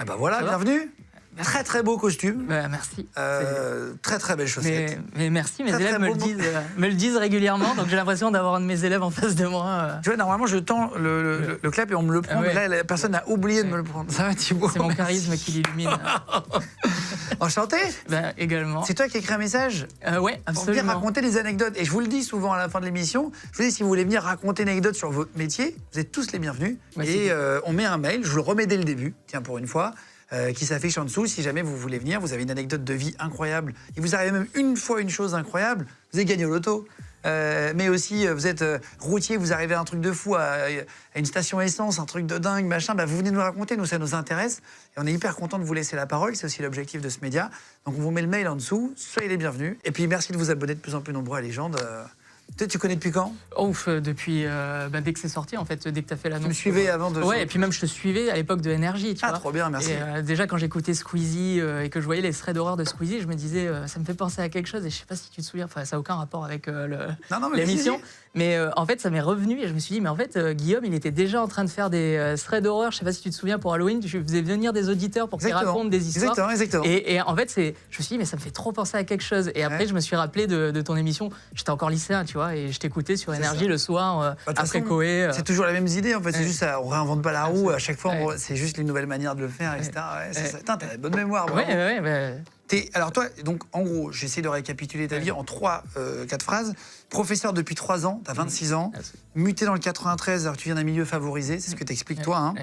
Ah bah voilà, Ça va? bienvenue. Merci. Très très beau costume. Bah, merci. Très très belles chaussettes. Mais merci, mes Très, élèves très beau me le disent régulièrement, donc j'ai l'impression d'avoir un de mes élèves en face de moi. Tu vois, normalement, je tends le clap et on me le prend, Ah ouais. mais là, la personne a oublié de me le prendre. Ça va, Thibaut? C'est mon charisme qui l'illumine. Enchanté. Également. C'est toi qui as écrit un message Ouais, pour venir absolument. raconter des anecdotes. Et je vous le dis souvent à la fin de l'émission, je vous dis, si vous voulez venir raconter une anecdote sur votre métier, vous êtes tous les bienvenus. Ouais, et on met un mail, je vous le remets dès le début, tiens, pour une fois, qui s'affiche en dessous. Si jamais vous voulez venir, vous avez une anecdote de vie incroyable, et vous arrivez même une fois une chose incroyable, vous avez gagné au loto. Mais aussi, vous êtes routier, vous arrivez à un truc de fou, à une station essence, un truc de dingue, machin, bah vous venez nous raconter, nous ça nous intéresse, et on est hyper content de vous laisser la parole, c'est aussi l'objectif de ce média. Donc on vous met le mail en dessous, soyez les bienvenus, et puis merci de vous abonner de plus en plus nombreux à Légende. Tu connais depuis quand? Ouf, depuis dès que c'est sorti, en fait, dès que tu as fait l'annonce. Tu me suivais avant de... Ouais, et puis même je te suivais à l'époque de Énergie, tu vois. trop bien, merci. Et déjà quand j'écoutais Squeezie et que je voyais les threads d'horreur de Squeezie, je me disais ça me fait penser à quelque chose et je sais pas si tu te souviens, enfin ça n'a aucun rapport avec l'émission, mais en fait ça m'est revenu et je me suis dit mais en fait Guillaume il était déjà en train de faire des threads d'horreur, je sais pas si tu te souviens pour Halloween, tu faisais venir des auditeurs pour qu'ils racontent des histoires. Exactement. Et en fait je me suis dit mais ça me fait trop penser à quelque chose et après je me suis rappelé de ton émission, j'étais encore lycéen tu vois et je t'écoutais sur Énergie le soir après Coé. C'est toujours la même idée en fait, c'est juste on réinvente pas la roue, à chaque fois c'est juste une nouvelle manière de le faire, etc. Putain, t'as une bonne mémoire, bravo. Alors toi, donc en gros, j'essaie de récapituler ta vie en 4 phrases. Professeur depuis 3 ans, t'as 26 ans, muté dans le 93 alors que tu viens d'un milieu favorisé, c'est ce que t'expliques toi.